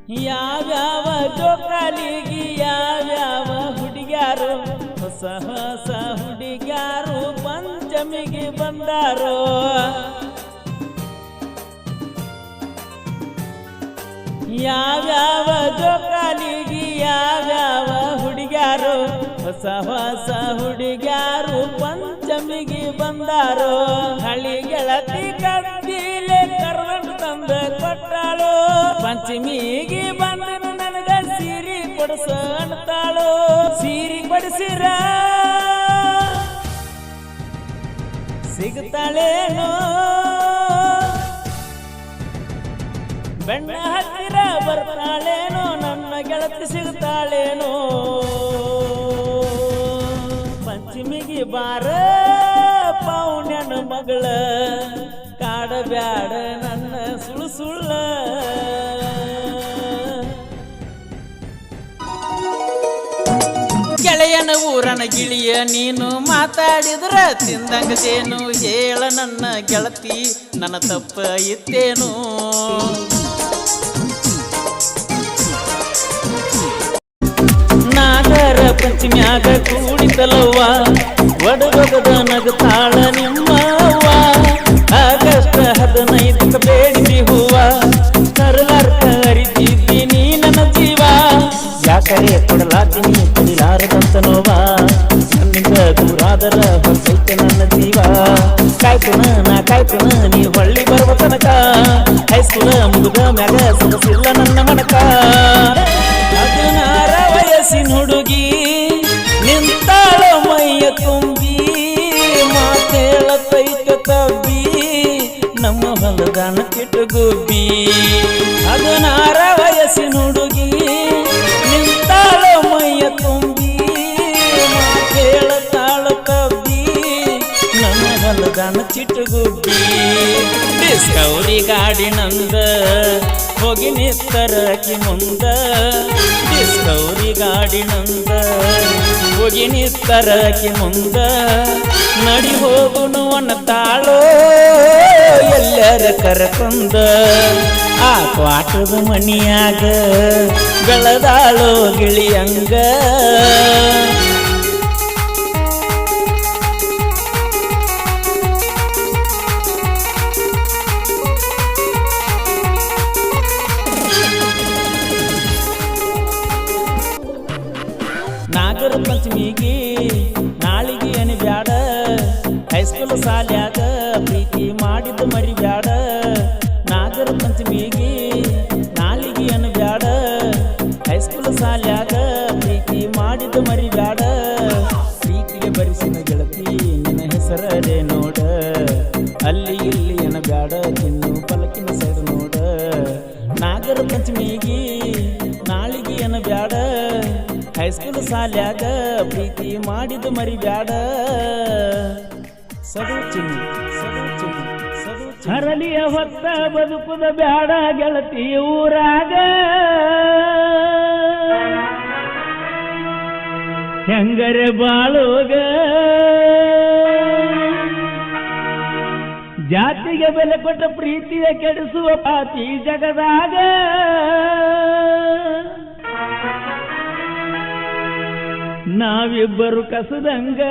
ಯಾವ್ಯಾವ ಜೋಕಾಲಿಗೆ ಯಾವ್ಯಾವ ಹುಡುಗ್ಯಾರು ಹೊಸ ಹೊಸ ಹುಡುಗ್ಯಾರು ಪಂಚಮಿಗೆ ಬಂದಾರೋ ಯಾವ್ಯಾವ ಜೋಕಾಲಿಗೆ ಯಾವ್ಯಾವ ಹುಡುಗ್ಯಾರು ಹೊಸ ಹೊಸ ಹುಡುಗ್ಯಾರು ಪಂಚಮಿಗೆ ಬಂದಾರೋ ಹಳಿ ಗೆಳತಿ ಕತ್ತಿಲೆ ಕರ್ಕೊಂಡು ತಂದ ಕೊಟ್ಟಾಳು ಪಂಚಮಿಗೆ ಬಂದನು ನನಗ ಸೀರೆ ಕೊಡಿಸ ಅಂತಾಳು ಸೀರೆ ಕೊಡಿಸಿರ ಸಿಗ್ತಾಳೇನೋ ಬೆಣ್ಣ ಹತ್ತಿರ ಬರ್ತಾಳೇನೋ ನನ್ನ ಗೆಳತಿ ಸಿಗ್ತಾಳೇನೋ ಪಂಚಮಿಗೆ ಬಾರ ಪೌಣ್ಯನ ಮಗಳ ಕಾಡಬ್ಯಾಡ ನನ್ನ ಸುಳ್ಳು ಸುಳ್ಳ ಗೆಳೆಯನ ಊರನ ಗಿಳಿಯ ನೀನು ಮಾತಾಡಿದ್ರ ತಿಂದಂಗದೇನು ಹೇಳ ನನ್ನ ಗೆಳತಿ ನನ್ನ ತಪ್ಪ ಇತ್ತೇನು ನಾಗರ ಪಂಚಮ್ಯಾಗ ಕೂಡಿತಲವ್ವ ಒಡಗೊಗದ ನಗತಾಳ ನಿಮ್ಮವ್ವ ಆಗಸ್ಟ್ 15 ಬೇಡಿಸಿ ಹೂವ ಕರಲಾರ್ಕ ಹರಿತಿದ್ದಿ ನೀ ನನ್ನ ಜೀವ ಯಾಕರೆ ಕೊಡಲಾತೀನಿ ಕುಡಿಲಾರದಂತ ನೋವ ನನ್ನಿಂದ ದೂರಾದರ ಹೊರಸೈತೆ ನನ್ನ ಜೀವ ಕಾಯ್ತುನ ನೀ ಹೊಳ್ಳಿ ಬರುವ ತನಕ ಹೈಸ್ಕೂಲ ಮುಗಿದ ಮ್ಯಾಗ ಸೊಗಸಿಲ್ಲ ನನ್ನ ಮನಕ 16 ವಯಸ್ಸಿನ ಹುಡುಗಿ ನಿಂತಾಳ ಮೈಯ ತುಂಬಿ ಮಾತೇಳತೈತ ತಬ್ಬಿ ನಮ್ಮ ಹೊಲದಾನ ಕಿಟಗುಬ್ಬಿ 16 ವಯಸ್ಸಿನ ಹುಡುಗಿ ನಿಂತಾಳ ಮೈಯ ತುಂಬಿ ಮಾತೇಳತಾಳ ತಬ್ಬಿ ನಮ್ಮ ಹೊಲದಾನ ಚಿಟಗುಬ್ಬಿ ಡಿಸ್ಕವರಿ ಗಾಡಿ ನಂದ ಹೋಗಿ ನಿತ್ತರಕಿ ಮುಂದ ಡಿಸ್ಕವರಿ ಗಾಡಿ ನಂದ ಹೋಗಿ ನಿತ್ತರಕಿ ಮುಂದ ನಡಿ ಹೋಗುನು ಅನ್ನತಾಳೋ ಎಲ್ಲರ ಕರಕೊಂದ ಆ ಕ್ವಾಟದ ಮಣಿಯಾಗ ಬೆಳದಾಳೋ ಗಿಳಿಯಂಗ ನಾಗರ ಪಂಚಮಿಗೆ ನಾಳಿಗೆ ಏನು ಬ್ಯಾಡ ಹೈಸ್ಕೂಲ್ ಶಾಲ್ಯಾಗ ಪ್ರೀತಿ ಮಾಡಿದ್ದು ಮರಿ ಬ್ಯಾಡ ನಾಗರ ಪಂಚಮಿಗೆ ನಾಳಿಗೆ ಏನು ಬ್ಯಾಡ ಹೈಸ್ಕೂಲ್ ಶಾಲ್ಯಾಗ ಪ್ರೀತಿ ಮಾಡಿದ್ದು ಮರಿ ಬ್ಯಾಡ ಪ್ರೀತಿಗೆ ಬರಿಸಿನ ಗೆಳತಿ ನಿನ್ನ ಹೆಸರೇ ನೋಡ ಅಲ್ಲಿ ಇಲ್ಲಿ ಏನು ಬ್ಯಾಡ ತಿನ್ನು ಪಲಕಿನ ಸೈಡ್ ನೋಡ ನಾಗರ ಪಂಚಮಿಗೆ ನಾಳಿಗೆ ಏನು ಬ್ಯಾಡ ಹೈಸ್ಕೂಲ್ ಶಾಲ್ಯಾಗ ಪ್ರೀತಿ ಮಾಡಿದ್ದು ಮರಿ ಬ್ಯಾಡ ಹರಲಿಯ ಹೊತ್ತ ಬದುಕುದ ಬ್ಯಾಡ ಗೆಳತಿ ಊರಾಗ ಹೆಂಗರೆ ಬಾಳೋಗ ಜಾತಿಗೆ ಬೆಲೆ ಕೊಟ್ಟ ಪ್ರೀತಿಯ ಕೆಡಿಸುವ ಪಾತಿ ಜಗದಾಗ ನಾವಿಬ್ಬರು ಕಸದಂಗ